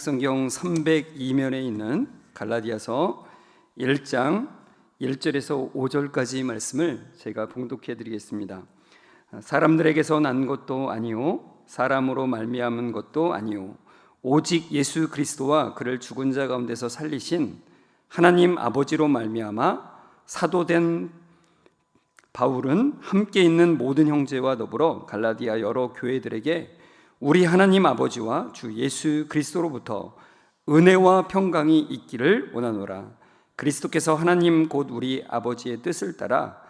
성경 302면에 있는 갈라디아서 1장 1절에서 5절까지 말씀을 제가 봉독해 드리겠습니다. 사람들에게서 난 것도 아니요 사람으로 말미암은 것도 아니요 오직 예수 그리스도와 그를 죽은 자 가운데서 살리신 하나님 아버지로 말미암아 사도된 바울은 함께 있는 모든 형제와 더불어 갈라디아 여러 교회들에게 우리 하나님 아버지와 주 예수 그리스도로부터 은혜와 평강이 있기를 원하노라. 그리스도께서 하나님 곧 우리 아버지의 뜻을 따라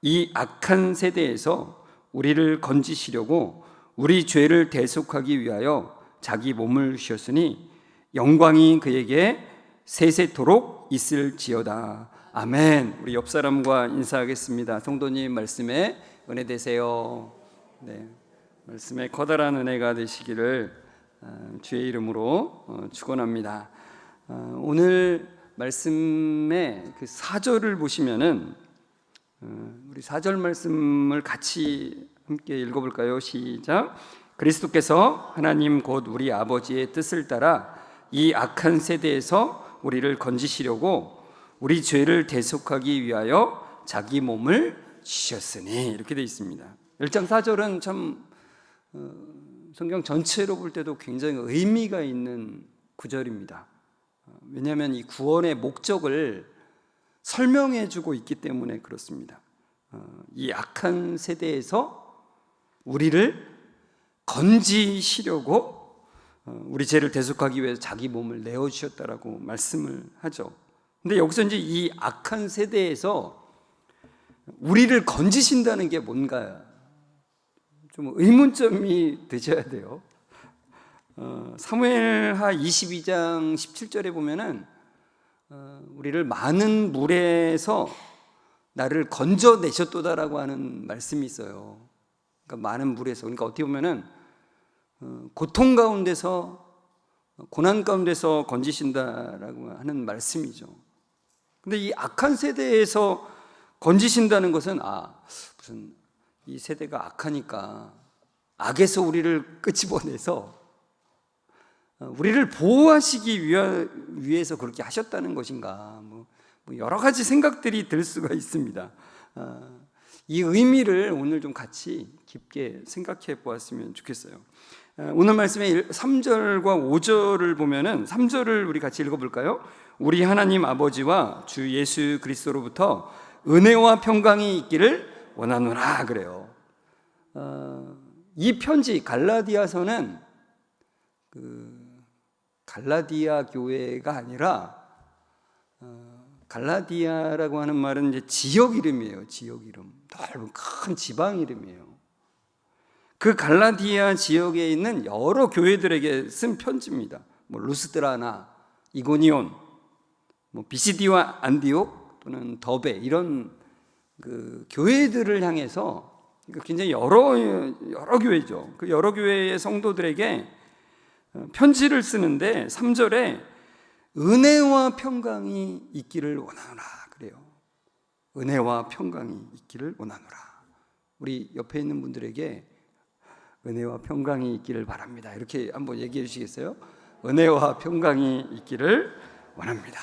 이 악한 세대에서 우리를 건지시려고 우리 죄를 대속하기 위하여 자기 몸을 주셨으니 영광이 그에게 세세토록 있을지어다. 아멘. 우리 옆 사람과 인사하겠습니다. 성도님 말씀에 은혜 되세요. 네. 말씀에 커다란 은혜가 되시기를 주의 이름으로 축원합니다. 오늘 말씀의 그 4절을 보시면은 우리 4절 말씀을 같이 함께 읽어볼까요? 시작. 그리스도께서 하나님 곧 우리 아버지의 뜻을 따라 이 악한 세대에서 우리를 건지시려고 우리 죄를 대속하기 위하여 자기 몸을 주셨으니, 이렇게 되어 있습니다. 1장 4절은 참 성경 전체로 볼 때도 굉장히 의미가 있는 구절입니다. 왜냐하면 이 구원의 목적을 설명해 주고 있기 때문에 그렇습니다. 이 악한 세대에서 우리를 건지시려고 우리 죄를 대속하기 위해서 자기 몸을 내어주셨다라고 말씀을 하죠. 근데 여기서 이제 이 악한 세대에서 우리를 건지신다는 게 뭔가 좀 의문점이 되셔야 돼요. 사무엘하 22장 17절에 보면은 우리를 많은 물에서 나를 건져내셨도다라고 하는 말씀이 있어요. 그러니까 많은 물에서, 그러니까 어떻게 보면은 고통 가운데서, 고난 가운데서 건지신다라고 하는 말씀이죠. 근데 이 악한 세대에서 건지신다는 것은 무슨 이 세대가 악하니까 악에서 우리를 끄집어내서 우리를 보호하시기 위해서 그렇게 하셨다는 것인가, 뭐 여러 가지 생각들이 들 수가 있습니다. 이 의미를 오늘 좀 같이 깊게 생각해 보았으면 좋겠어요. 오늘 말씀의 3절과 5절을 보면은 3절을 우리 같이 읽어볼까요? 우리 하나님 아버지와 주 예수 그리스도로부터 은혜와 평강이 있기를 원하노라 그래요. 이 편지 갈라디아서는 갈라디아 교회가 아니라 갈라디아라고 하는 말은 이제 지역 이름이에요. 지역 이름, 넓은 큰 지방 이름이에요. 그 갈라디아 지역에 있는 여러 교회들에게 쓴 편지입니다. 뭐 루스드라나 이고니온, 뭐 비시디와 안디옥 또는 더베, 이런 그 교회들을 향해서, 굉장히 여러 교회죠. 그 여러 교회의 성도들에게 편지를 쓰는데 3절에 은혜와 평강이 있기를 원하노라 그래요. 은혜와 평강이 있기를 원하노라. 우리 옆에 있는 분들에게 은혜와 평강이 있기를 바랍니다. 이렇게 한번 얘기해 주시겠어요? 은혜와 평강이 있기를 원합니다.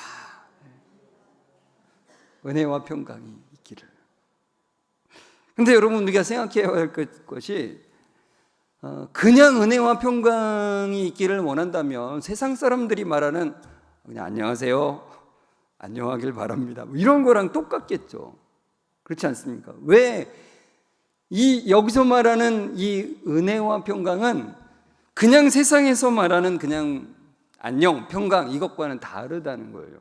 은혜와 평강이 있기를. 근데 여러분, 우리가 생각해야 할 것이 그냥 은혜와 평강이 있기를 원한다면 세상 사람들이 말하는 그냥 안녕하세요, 안녕하길 바랍니다, 이런 거랑 똑같겠죠. 그렇지 않습니까? 왜 여기서 말하는 이 은혜와 평강은 그냥 세상에서 말하는 그냥 안녕, 평강, 이것과는 다르다는 거예요.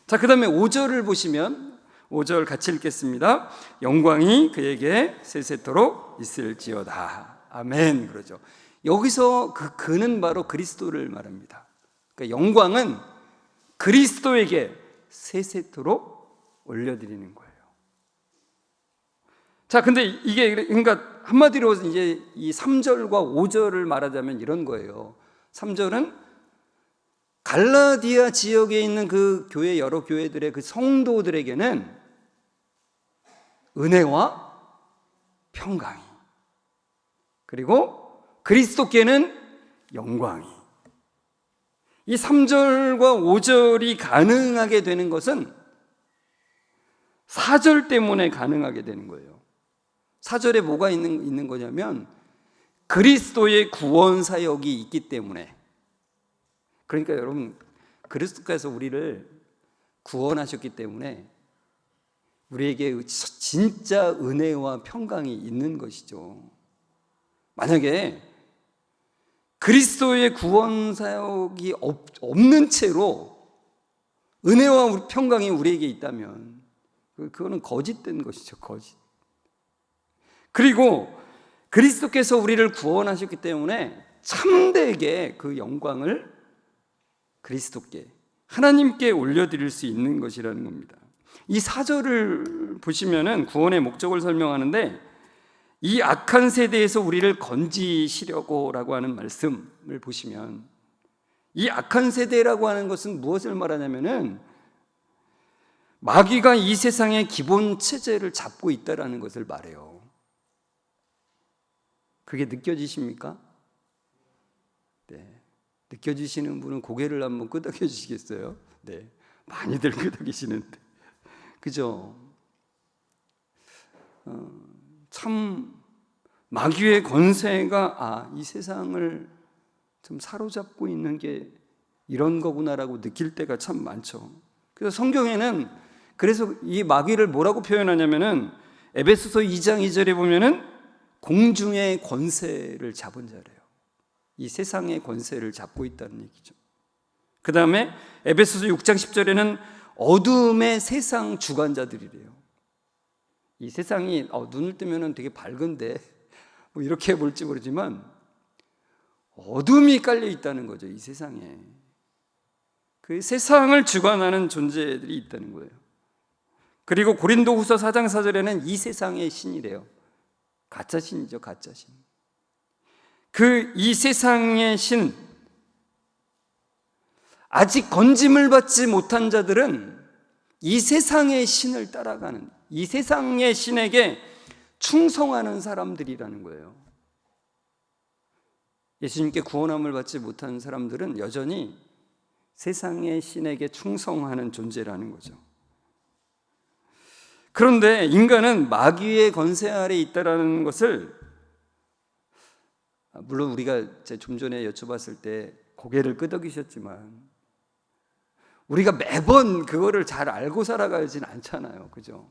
자, 그 다음에 5절을 보시면 5절 같이 읽겠습니다. 영광이 그에게 세세토록 있을지어다. 아멘. 그러죠. 여기서 그는 바로 그리스도를 말합니다. 그러니까 영광은 그리스도에게 세세토록 올려드리는 거예요. 자, 근데 이게 그러니까 한마디로 이제 이 3절과 5절을 말하자면 이런 거예요. 3절은 갈라디아 지역에 있는 그 교회, 여러 교회들의 그 성도들에게는 은혜와 평강이, 그리고 그리스도께는 영광이, 이 3절과 5절이 가능하게 되는 것은 4절 때문에 가능하게 되는 거예요. 4절에 뭐가 있는 거냐면 그리스도의 구원 사역이 있기 때문에. 그러니까 여러분, 그리스도께서 우리를 구원하셨기 때문에 우리에게 진짜 은혜와 평강이 있는 것이죠. 만약에 그리스도의 구원 사역이 없는 채로 은혜와 평강이 우리에게 있다면 그거는 거짓된 것이죠. 거짓. 그리고 그리스도께서 우리를 구원하셨기 때문에 참되게 그 영광을 그리스도께, 하나님께 올려드릴 수 있는 것이라는 겁니다. 이 4절을 보시면은 구원의 목적을 설명하는데, 이 악한 세대에서 우리를 건지시려고라고 하는 말씀을 보시면, 이 악한 세대라고 하는 것은 무엇을 말하냐면은 마귀가 이 세상의 기본 체제를 잡고 있다라는 것을 말해요. 그게 느껴지십니까? 네. 느껴지시는 분은 고개를 한번 끄덕여 주시겠어요? 네. 많이들 끄덕이시는데. 그죠? 참 마귀의 권세가 이 세상을 좀 사로잡고 있는 게 이런 거구나라고 느낄 때가 참 많죠. 그래서 성경에는 그래서 이 마귀를 뭐라고 표현하냐면은 에베소서 2장 2절에 보면은 공중의 권세를 잡은 자래요. 이 세상의 권세를 잡고 있다는 얘기죠. 그 다음에 에베소서 6장 10절에는 어둠의 세상 주관자들이래요. 이 세상이 눈을 뜨면 되게 밝은데 뭐 이렇게 볼지 모르지만 어둠이 깔려 있다는 거죠. 이 세상에 그 세상을 주관하는 존재들이 있다는 거예요. 그리고 고린도후서 4장 4절에는 이 세상의 신이래요. 가짜 신이죠. 가짜 신. 이 세상의 신, 아직 건짐을 받지 못한 자들은 이 세상의 신을 따라가는, 이 세상의 신에게 충성하는 사람들이라는 거예요. 예수님께 구원함을 받지 못한 사람들은 여전히 세상의 신에게 충성하는 존재라는 거죠. 그런데 인간은 마귀의 권세 아래 있다라는 것을, 물론 우리가 좀 전에 여쭤봤을 때 고개를 끄덕이셨지만 우리가 매번 그거를 잘 알고 살아가진 않잖아요. 그죠?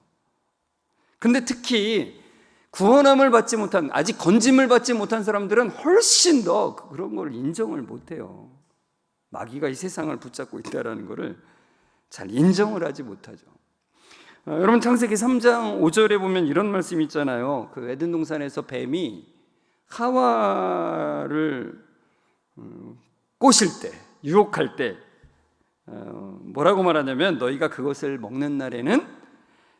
근데 특히 구원함을 받지 못한, 아직 건짐을 받지 못한 사람들은 훨씬 더 그런 걸 인정을 못해요. 마귀가 이 세상을 붙잡고 있다는 것을 잘 인정을 하지 못하죠. 여러분, 창세기 3장 5절에 보면 이런 말씀이 있잖아요. 그 에덴 동산에서 뱀이 하와를 꼬실 때, 유혹할 때 뭐라고 말하냐면, 너희가 그것을 먹는 날에는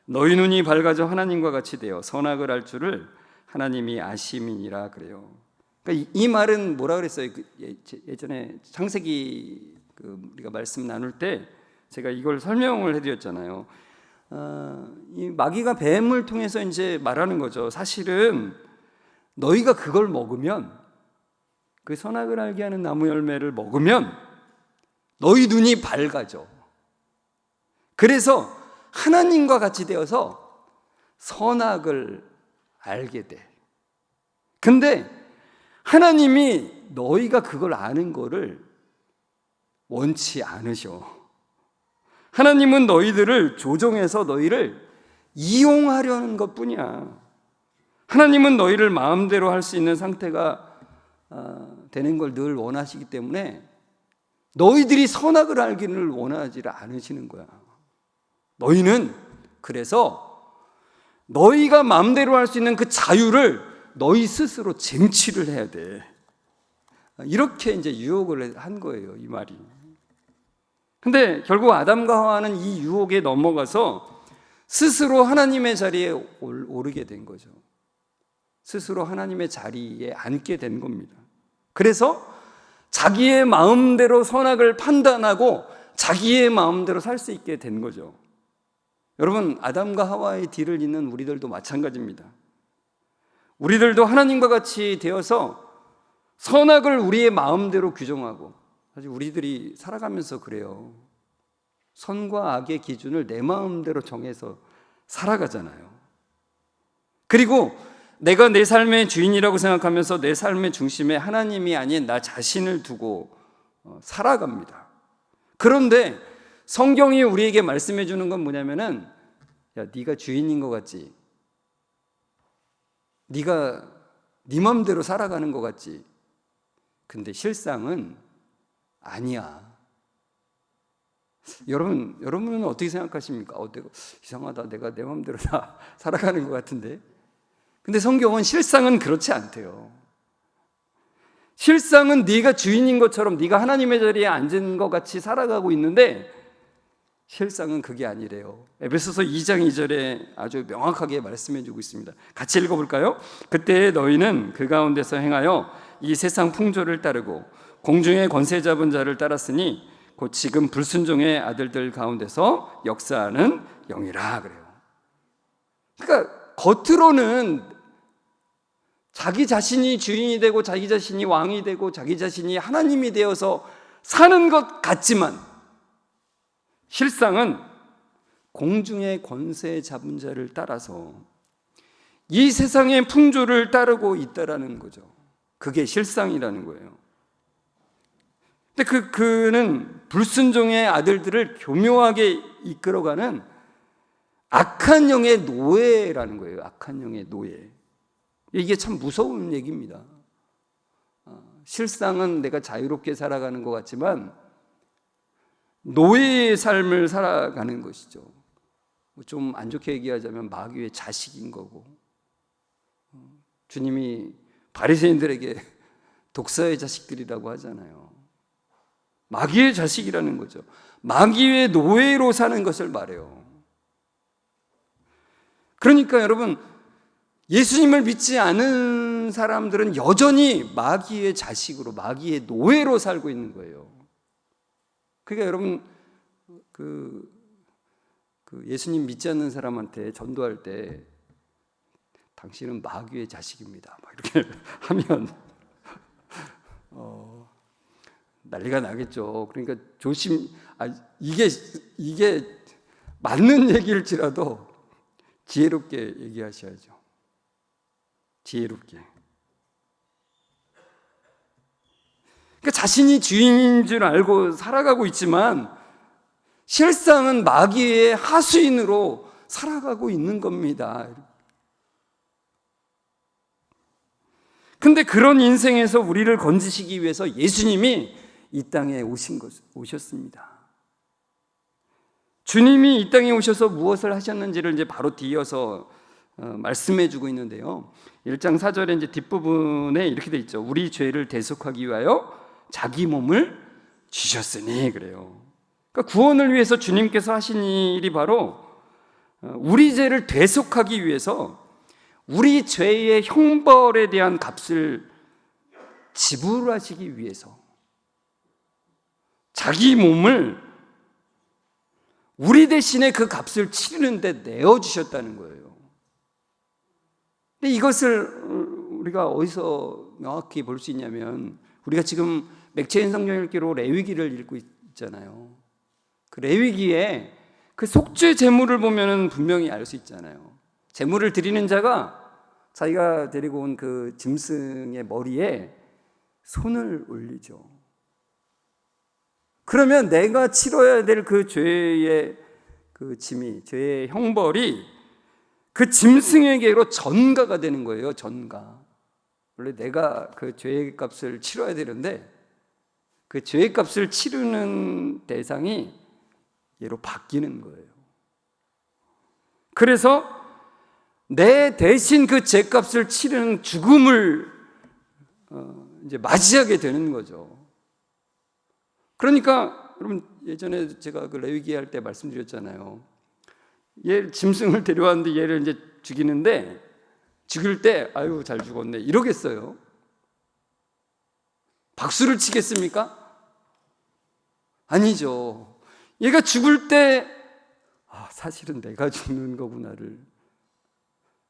너희 눈이 밝아져 하나님과 같이 되어 선악을 알 줄을 하나님이 아심이니라 그래요. 그러니까 이 말은 뭐라 그랬어요? 예전에 창세기 우리가 말씀 나눌 때 제가 이걸 설명을 해드렸잖아요. 이 마귀가 뱀을 통해서 이제 말하는 거죠. 사실은 너희가 그걸 먹으면, 그 선악을 알게 하는 나무 열매를 먹으면 너희 눈이 밝아져. 그래서 하나님과 같이 되어서 선악을 알게 돼. 근데 하나님이 너희가 그걸 아는 거를 원치 않으셔. 하나님은 너희들을 조종해서 너희를 이용하려는 것뿐이야. 하나님은 너희를 마음대로 할 수 있는 상태가 되는 걸 늘 원하시기 때문에 너희들이 선악을 알기를 원하지 않으시는 거야. 너희는 그래서 너희가 마음대로 할 수 있는 그 자유를 너희 스스로 쟁취를 해야 돼. 이렇게 이제 유혹을 한 거예요, 이 말이. 근데 결국 아담과 하와는 이 유혹에 넘어가서 스스로 하나님의 자리에 오르게 된 거죠. 스스로 하나님의 자리에 앉게 된 겁니다. 그래서 자기의 마음대로 선악을 판단하고 자기의 마음대로 살 수 있게 된 거죠. 여러분, 아담과 하와의 뒤를 잇는 우리들도 마찬가지입니다. 우리들도 하나님과 같이 되어서 선악을 우리의 마음대로 규정하고 사실 우리들이 살아가면서 그래요. 선과 악의 기준을 내 마음대로 정해서 살아가잖아요. 그리고 내가 내 삶의 주인이라고 생각하면서 내 삶의 중심에 하나님이 아닌 나 자신을 두고 살아갑니다. 그런데 성경이 우리에게 말씀해 주는 건 뭐냐면은, 야, 네가 주인인 것 같지? 네가 네 맘대로 살아가는 것 같지? 근데 실상은 아니야. 여러분은 어떻게 생각하십니까? 내가 이상하다. 내가 내 맘대로 다 살아가는 것 같은데. 근데 성경은 실상은 그렇지 않대요. 실상은 네가 주인인 것처럼 네가 하나님의 자리에 앉은 것 같이 살아가고 있는데 실상은 그게 아니래요. 에베소서 2장 2절에 아주 명확하게 말씀해 주고 있습니다. 같이 읽어볼까요? 그때 너희는 그 가운데서 행하여 이 세상 풍조를 따르고 공중의 권세 잡은 자를 따랐으니 곧 지금 불순종의 아들들 가운데서 역사하는 영이라 그래요. 그러니까 겉으로는 자기 자신이 주인이 되고 자기 자신이 왕이 되고 자기 자신이 하나님이 되어서 사는 것 같지만 실상은 공중의 권세 잡은 자를 따라서 이 세상의 풍조를 따르고 있다라는 거죠. 그게 실상이라는 거예요. 근데 그는 불순종의 아들들을 교묘하게 이끌어가는 악한 영의 노예라는 거예요. 악한 영의 노예. 이게 참 무서운 얘기입니다. 실상은 내가 자유롭게 살아가는 것 같지만 노예의 삶을 살아가는 것이죠. 좀 안 좋게 얘기하자면 마귀의 자식인 거고, 주님이 바리새인들에게 독사의 자식들이라고 하잖아요. 마귀의 자식이라는 거죠. 마귀의 노예로 사는 것을 말해요. 그러니까 여러분, 예수님을 믿지 않은 사람들은 여전히 마귀의 자식으로, 마귀의 노예로 살고 있는 거예요. 그러니까 여러분, 예수님 믿지 않는 사람한테 전도할 때 당신은 마귀의 자식입니다, 막 이렇게 하면 난리가 나겠죠. 그러니까 이게 맞는 얘기일지라도 지혜롭게 얘기하셔야죠. 지혜롭게. 그러니까 자신이 주인인 줄 알고 살아가고 있지만 실상은 마귀의 하수인으로 살아가고 있는 겁니다. 근데 그런 인생에서 우리를 건지시기 위해서 예수님이 이 땅에 오셨습니다. 주님이 이 땅에 오셔서 무엇을 하셨는지를 이제 바로 뒤이어서 말씀해 주고 있는데요. 1장 4절에 이제 뒷부분에 이렇게 돼 있죠. 우리 죄를 대속하기 위하여 자기 몸을 주셨으니 그래요. 그러니까 구원을 위해서 주님께서 하신 일이 바로 우리 죄를 대속하기 위해서 우리 죄의 형벌에 대한 값을 지불하시기 위해서 자기 몸을 우리 대신에 그 값을 치르는데 내어주셨다는 거예요. 근데 이것을 우리가 어디서 명확히 볼 수 있냐면 우리가 지금 맥체인 성경 읽기로 레위기를 읽고 있잖아요. 그 레위기에 그 속죄 제물을 보면 분명히 알 수 있잖아요. 제물을 드리는 자가 자기가 데리고 온 그 짐승의 머리에 손을 올리죠. 그러면 내가 치러야 될 그 죄의 그 짐이, 죄의 형벌이 그 짐승에게로 전가가 되는 거예요. 전가. 원래 내가 그 죄의 값을 치러야 되는데 그 죄의 값을 치르는 대상이 얘로 바뀌는 거예요. 그래서 내 대신 그 죄값을 치르는 죽음을 이제 맞이하게 되는 거죠. 그러니까 여러분 예전에 제가 그 레위기 할 때 말씀드렸잖아요. 얘 짐승을 데려왔는데 얘를 이제 죽이는데 죽일 때 아유 잘 죽었네 이러겠어요? 박수를 치겠습니까? 아니죠. 얘가 죽을 때 사실은 내가 죽는 거구나를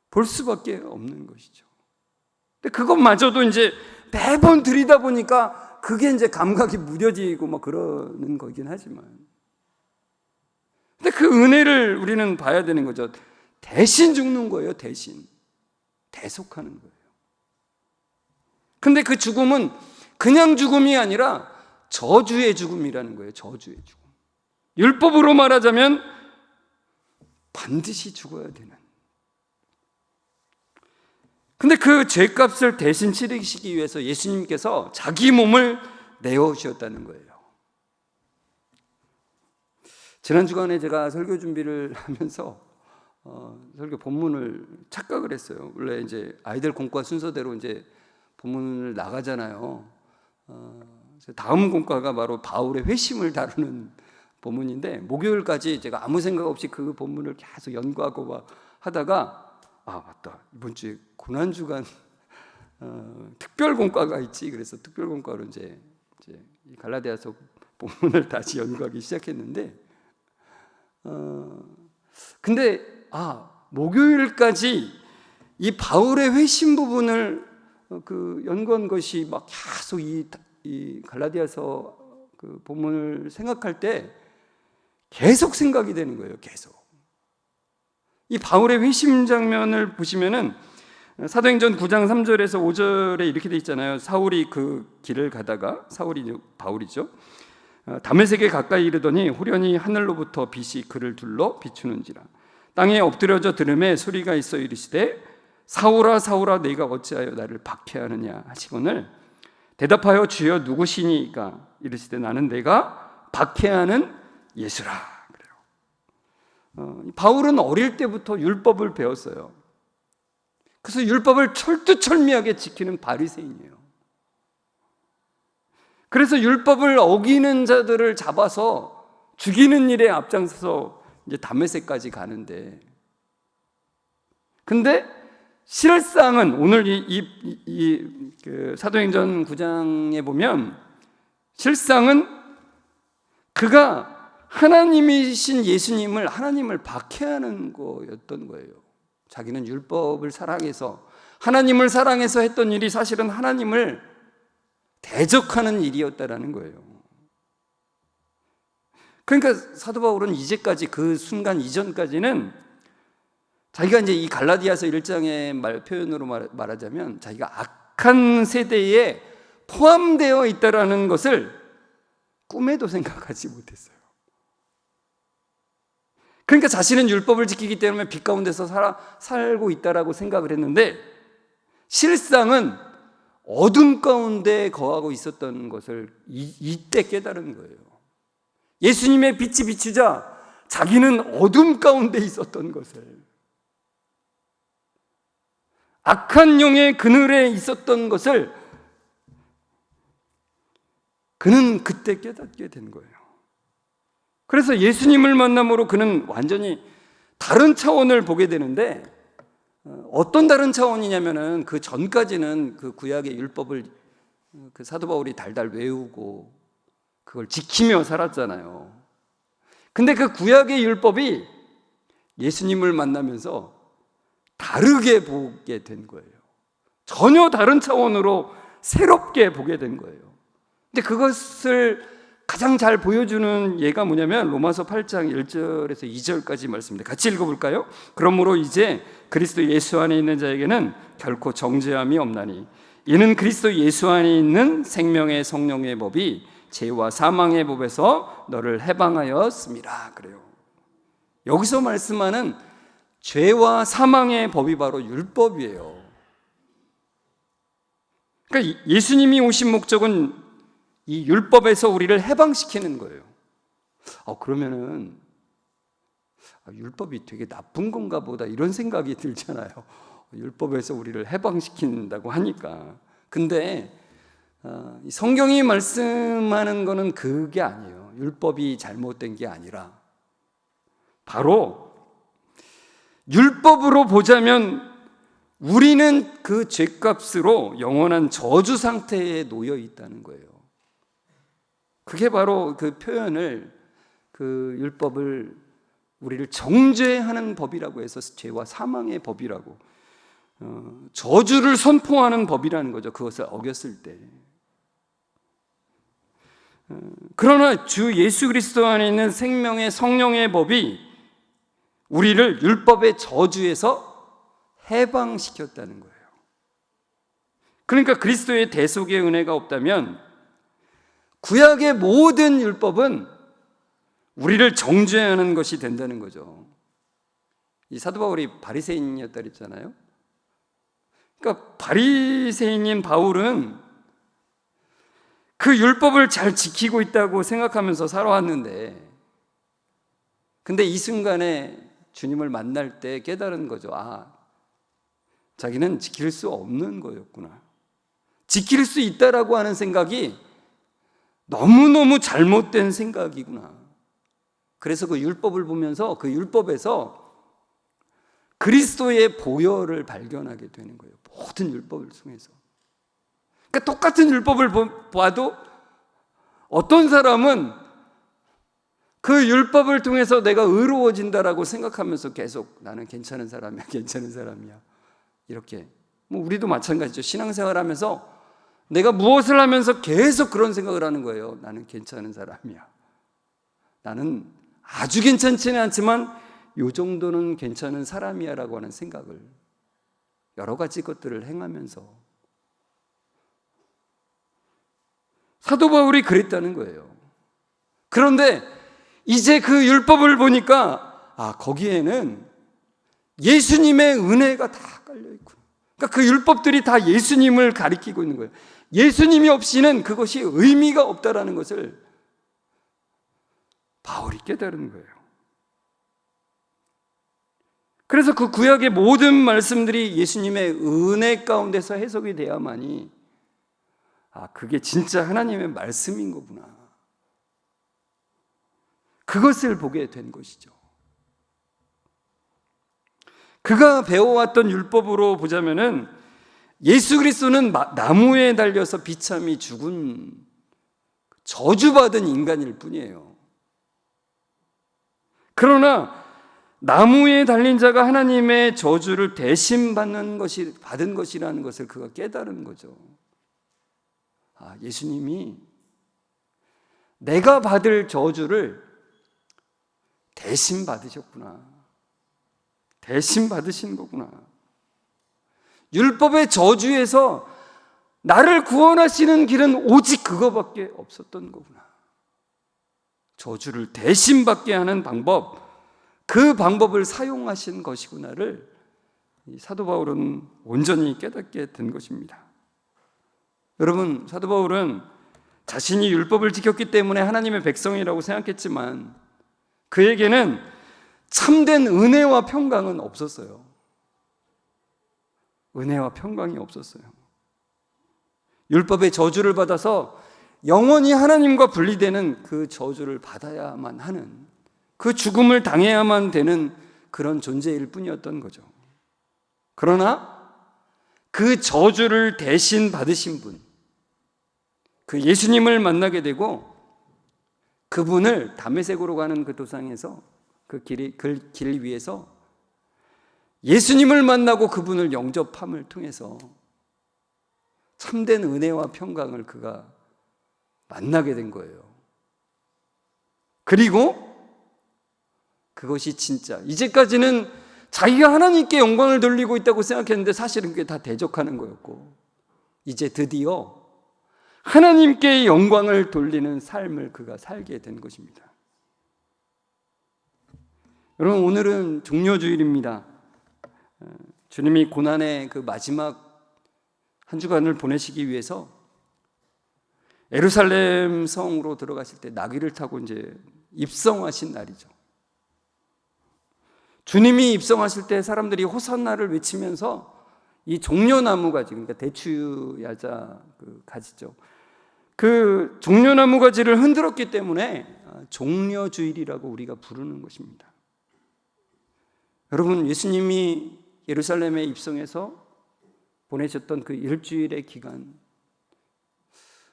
볼 수밖에 없는 것이죠. 근데 그것마저도 이제 매번 들이다 보니까 그게 이제 감각이 무뎌지고 막 그러는 거긴 하지만, 근데 그 은혜를 우리는 봐야 되는 거죠. 대신 죽는 거예요. 대신 대속하는 거예요. 근데 그 죽음은 그냥 죽음이 아니라 저주의 죽음이라는 거예요. 저주의 죽음. 율법으로 말하자면 반드시 죽어야 되는. 근데 그 죄값을 대신 치르시기 위해서 예수님께서 자기 몸을 내어주셨다는 거예요. 지난 주간에 제가 설교 준비를 하면서 설교 본문을 착각을 했어요. 원래 이제 아이들 공과 순서대로 이제 본문을 나가잖아요. 다음 공과가 바로 바울의 회심을 다루는 본문인데, 목요일까지 제가 아무 생각 없이 그 본문을 계속 연구하고 막 하다가, 맞다, 이번 주에 고난주간 특별 공과가 있지. 그래서 특별 공과로 이제 이 갈라디아서 본문을 다시 연구하기 시작했는데, 근데 목요일까지 이 바울의 회심 부분을 그 연구한 것이 막 계속 이 갈라디아서 그 본문을 생각할 때 계속 생각이 되는 거예요. 계속. 이 바울의 회심 장면을 보시면은 사도행전 9장 3절에서 5절에 이렇게 돼 있잖아요. 사울이 그 길을 가다가, 사울이 바울이죠, 다메섹에 가까이 이르더니 후련히 하늘로부터 빛이 그를 둘러 비추는지라. 땅에 엎드려져 들음에 소리가 있어 이르시되 사울아 사울아 내가 어찌하여 나를 박해하느냐 하시거늘 대답하여 주여 누구시니까 이르시되 나는 내가 박해하는 예수라. 그래요. 바울은 어릴 때부터 율법을 배웠어요. 그래서 율법을 철두철미하게 지키는 바리새인이에요. 그래서 율법을 어기는 자들을 잡아서 죽이는 일에 앞장서서 이제 다메섹까지 가는데, 근데 실상은 오늘 그 사도행전 9장에 보면 실상은 그가 하나님이신 예수님을, 하나님을 박해하는 거였던 거예요. 자기는 율법을 사랑해서, 하나님을 사랑해서 했던 일이 사실은 하나님을 대적하는 일이었다라는 거예요. 그러니까 사도 바울은 이제까지, 그 순간 이전까지는 자기가 이제 이 갈라디아서 1장의 표현으로 말하자면 자기가 악한 세대에 포함되어 있다라는 것을 꿈에도 생각하지 못했어요. 그러니까 자신은 율법을 지키기 때문에 빛 가운데서 살고 있다라고 생각을 했는데, 실상은 어둠 가운데 거하고 있었던 것을 이때 깨달은 거예요. 예수님의 빛이 비추자 자기는 어둠 가운데 있었던 것을, 악한 영의 그늘에 있었던 것을 그는 그때 깨닫게 된 거예요. 그래서 예수님을 만남으로 그는 완전히 다른 차원을 보게 되는데, 어떤 다른 차원이냐면은 그 전까지는 그 구약의 율법을 그 사도 바울이 달달 외우고 그걸 지키며 살았잖아요. 근데 그 구약의 율법이 예수님을 만나면서 다르게 보게 된 거예요. 전혀 다른 차원으로 새롭게 보게 된 거예요. 근데 그것을 가장 잘 보여주는 예가 뭐냐면 로마서 8장 1절에서 2절까지 말씀입니다. 같이 읽어볼까요? 그러므로 이제 그리스도 예수 안에 있는 자에게는 결코 정죄함이 없나니 이는 그리스도 예수 안에 있는 생명의 성령의 법이 죄와 사망의 법에서 너를 해방하였습니다. 그래요. 여기서 말씀하는 죄와 사망의 법이 바로 율법이에요. 그러니까 예수님이 오신 목적은 이 율법에서 우리를 해방시키는 거예요. 그러면은 율법이 되게 나쁜 건가 보다 이런 생각이 들잖아요. 율법에서 우리를 해방시킨다고 하니까. 근데 성경이 말씀하는 거는 그게 아니에요. 율법이 잘못된 게 아니라 바로 율법으로 보자면 우리는 그 죄값으로 영원한 저주 상태에 놓여 있다는 거예요. 그게 바로 그 표현을, 그 율법을 우리를 정죄하는 법이라고 해서 죄와 사망의 법이라고, 저주를 선포하는 법이라는 거죠. 그것을 어겼을 때. 그러나 주 예수 그리스도 안에 있는 생명의 성령의 법이 우리를 율법의 저주에서 해방시켰다는 거예요. 그러니까 그리스도의 대속의 은혜가 없다면 구약의 모든 율법은 우리를 정죄해야 하는 것이 된다는 거죠. 이 사도 바울이 바리새인이었다 그랬잖아요. 그러니까 바리새인인 바울은 그 율법을 잘 지키고 있다고 생각하면서 살아왔는데, 근데 이 순간에 주님을 만날 때 깨달은 거죠. 자기는 지킬 수 없는 거였구나. 지킬 수 있다라고 하는 생각이 너무너무 잘못된 생각이구나. 그래서 그 율법을 보면서 그 율법에서 그리스도의 보혈을 발견하게 되는 거예요. 모든 율법을 통해서. 그러니까 똑같은 율법을 봐도 어떤 사람은 그 율법을 통해서 내가 의로워진다라고 생각하면서 계속 나는 괜찮은 사람이야, 괜찮은 사람이야. 이렇게. 우리도 마찬가지죠. 신앙생활하면서 내가 무엇을 하면서 계속 그런 생각을 하는 거예요. 나는 괜찮은 사람이야. 나는 아주 괜찮지는 않지만 요 정도는 괜찮은 사람이야 라고 하는 생각을 여러 가지 것들을 행하면서 사도 바울이 그랬다는 거예요. 그런데 이제 그 율법을 보니까 거기에는 예수님의 은혜가 다 깔려있구나. 그러니까 그 율법들이 다 예수님을 가리키고 있는 거예요. 예수님이 없이는 그것이 의미가 없다라는 것을 바울이 깨달은 거예요. 그래서 그 구약의 모든 말씀들이 예수님의 은혜 가운데서 해석이 돼야만이 그게 진짜 하나님의 말씀인 거구나. 그것을 보게 된 것이죠. 그가 배워왔던 율법으로 보자면은 예수 그리스도는 나무에 달려서 비참히 죽은 저주받은 인간일 뿐이에요. 그러나 나무에 달린 자가 하나님의 저주를 대신 받은 것이라는 것을 그가 깨달은 거죠. 예수님이 내가 받을 저주를 대신 받으셨구나. 대신 받으신 거구나. 율법의 저주에서 나를 구원하시는 길은 오직 그거밖에 없었던 거구나. 저주를 대신 받게 하는 방법, 그 방법을 사용하신 것이구나를 사도 바울은 온전히 깨닫게 된 것입니다. 여러분, 사도 바울은 자신이 율법을 지켰기 때문에 하나님의 백성이라고 생각했지만 그에게는 참된 은혜와 평강은 없었어요. 은혜와 평강이 없었어요. 율법의 저주를 받아서 영원히 하나님과 분리되는 그 저주를 받아야만 하는, 그 죽음을 당해야만 되는 그런 존재일 뿐이었던 거죠. 그러나 그 저주를 대신 받으신 분, 그 예수님을 만나게 되고 그분을 다메섹으로 가는 그 도상에서 그 길 위에서 예수님을 만나고 그분을 영접함을 통해서 참된 은혜와 평강을 그가 만나게 된 거예요. 그리고 그것이 진짜, 이제까지는 자기가 하나님께 영광을 돌리고 있다고 생각했는데 사실은 그게 다 대적하는 거였고, 이제 드디어 하나님께 영광을 돌리는 삶을 그가 살게 된 것입니다. 여러분, 오늘은 종료주일입니다. 주님이 고난의 그 마지막 한 주간을 보내시기 위해서 예루살렘 성으로 들어가실 때 나귀를 타고 이제 입성하신 날이죠. 주님이 입성하실 때 사람들이 호산나를 외치면서 이 종려나무 가지, 그러니까 대추야자 그 가지죠. 그 종려나무 가지를 흔들었기 때문에 종려주일이라고 우리가 부르는 것입니다. 여러분, 예수님이 예루살렘에 입성해서 보내셨던 그 일주일의 기간,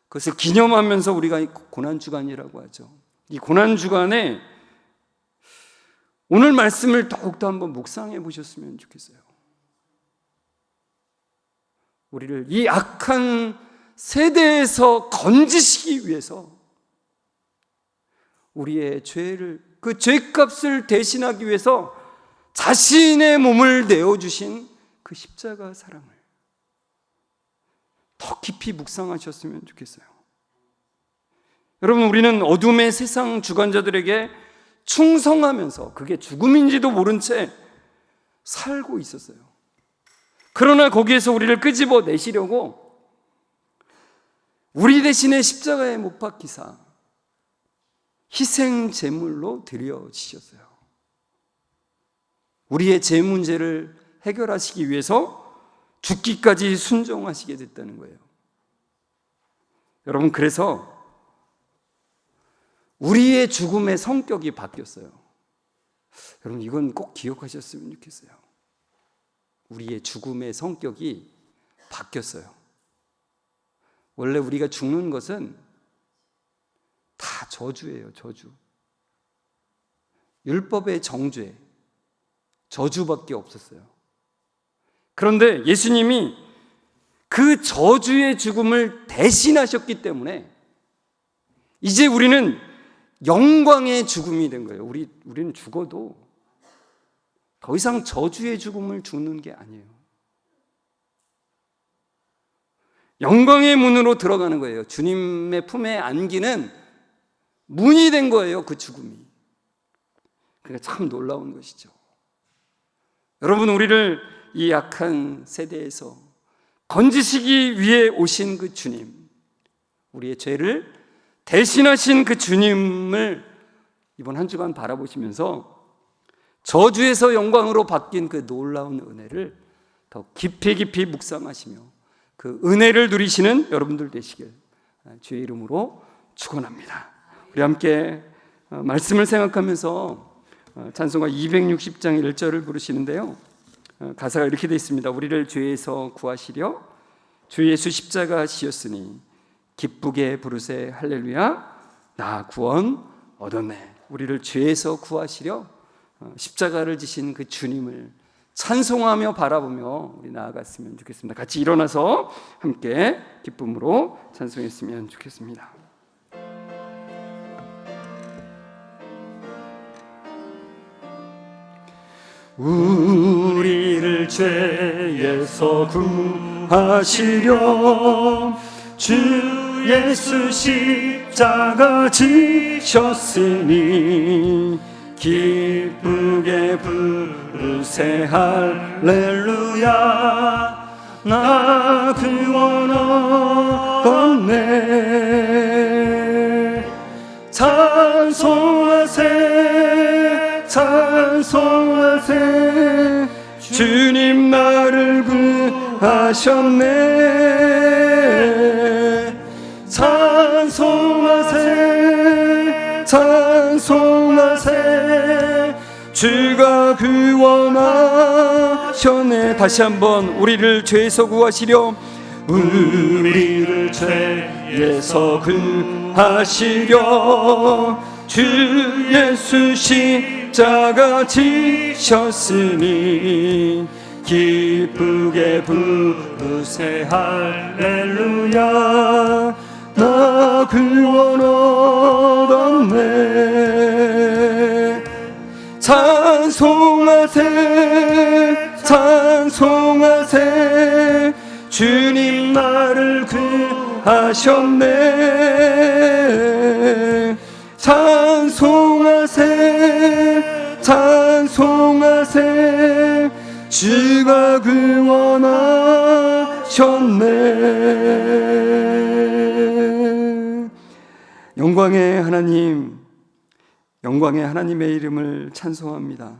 그것을 기념하면서 우리가 고난주간이라고 하죠. 이 고난주간에 오늘 말씀을 더욱더 한번 묵상해 보셨으면 좋겠어요. 우리를 이 악한 세대에서 건지시기 위해서 우리의 죄를, 그 죄값을 대신하기 위해서 자신의 몸을 내어주신 그 십자가 사랑을 더 깊이 묵상하셨으면 좋겠어요. 여러분, 우리는 어둠의 세상 주관자들에게 충성하면서 그게 죽음인지도 모른 채 살고 있었어요. 그러나 거기에서 우리를 끄집어 내시려고 우리 대신에 십자가에 못 박히사 희생 제물로 드려지셨어요. 우리의 죄 문제를 해결하시기 위해서 죽기까지 순종하시게 됐다는 거예요. 여러분, 그래서 우리의 죽음의 성격이 바뀌었어요. 여러분, 이건 꼭 기억하셨으면 좋겠어요. 우리의 죽음의 성격이 바뀌었어요. 원래 우리가 죽는 것은 다 저주예요. 저주. 율법의 정죄, 저주밖에 없었어요. 그런데 예수님이 그 저주의 죽음을 대신하셨기 때문에 이제 우리는 영광의 죽음이 된 거예요. 우리는 죽어도 더 이상 저주의 죽음을 죽는 게 아니에요. 영광의 문으로 들어가는 거예요. 주님의 품에 안기는 문이 된 거예요, 그 죽음이. 그러니까 참 놀라운 것이죠. 여러분, 우리를 이 악한 세대에서 건지시기 위해 오신 그 주님, 우리의 죄를 대신하신 그 주님을 이번 한 주간 바라보시면서 저주에서 영광으로 바뀐 그 놀라운 은혜를 더 깊이 묵상하시며 그 은혜를 누리시는 여러분들 되시길 주의 이름으로 축원합니다. 우리 함께 말씀을 생각하면서 찬송가 260장 1절을 부르시는데요, 가사가 이렇게 되어 있습니다. 우리를 죄에서 구하시려 주 예수 십자가 지었으니 기쁘게 부르세 할렐루야, 나 구원 얻었네. 우리를 죄에서 구하시려 십자가를 지신 그 주님을 찬송하며 바라보며 우리 나아갔으면 좋겠습니다. 같이 일어나서 함께 기쁨으로 찬송했으면 좋겠습니다. 우리를 죄에서 구하시려 주 예수 십자가 지셨으니 기쁘게 부르세 할렐루야, 나 구원 얻었네. 찬송하세 찬송하세 주님 나를 구하셨네. 찬송하세 찬송하세 주가 구원하셨네. 다시 한번 우리를 죄에서 구하시려 우리를 죄에서 구하시려 주 예수 십자가 지셨으니 기쁘게 부르세 할렐루야, 나 구원 얻었네. 찬송하세 찬송하세 주님 나를 구하셨네. 찬송하세 찬송하세 주가 구원하셨네. 영광의 하나님, 영광의 하나님의 이름을 찬송합니다.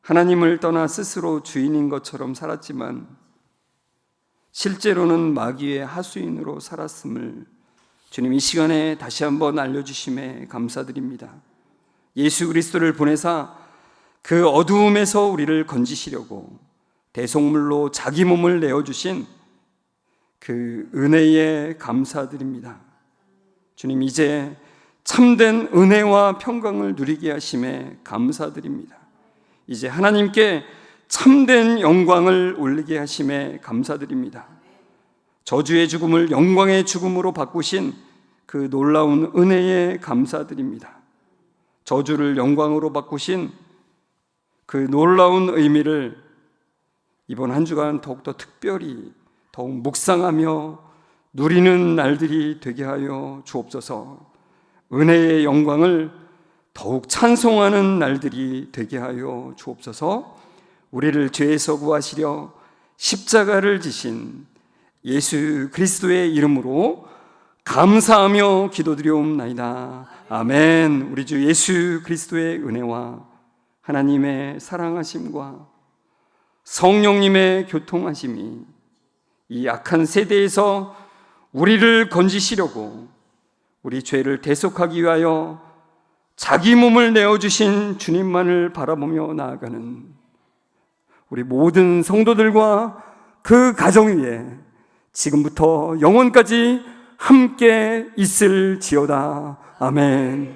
하나님을 떠나 스스로 주인인 것처럼 살았지만 실제로는 마귀의 하수인으로 살았음을 주님 이 시간에 다시 한번 알려주심에 감사드립니다. 예수 그리스도를 보내사 그 어두움에서 우리를 건지시려고 대속물로 자기 몸을 내어주신 그 은혜에 감사드립니다. 주님, 이제 참된 은혜와 평강을 누리게 하심에 감사드립니다. 이제 하나님께 참된 영광을 올리게 하심에 감사드립니다. 저주의 죽음을 영광의 죽음으로 바꾸신 그 놀라운 은혜에 감사드립니다. 저주를 영광으로 바꾸신 그 놀라운 의미를 이번 한 주간 더욱더 특별히 더욱 묵상하며 누리는 날들이 되게 하여 주옵소서. 은혜의 영광을 더욱 찬송하는 날들이 되게 하여 주옵소서. 우리를 죄에서 구하시려 십자가를 지신 예수 그리스도의 이름으로 감사하며 기도드리옵나이다. 아멘. 우리 주 예수 그리스도의 은혜와 하나님의 사랑하심과 성령님의 교통하심이 이 악한 세대에서 우리를 건지시려고 우리 죄를 대속하기 위하여 자기 몸을 내어주신 주님만을 바라보며 나아가는 우리 모든 성도들과 그 가정 위에 지금부터 영원까지 함께 있을지어다. 아멘.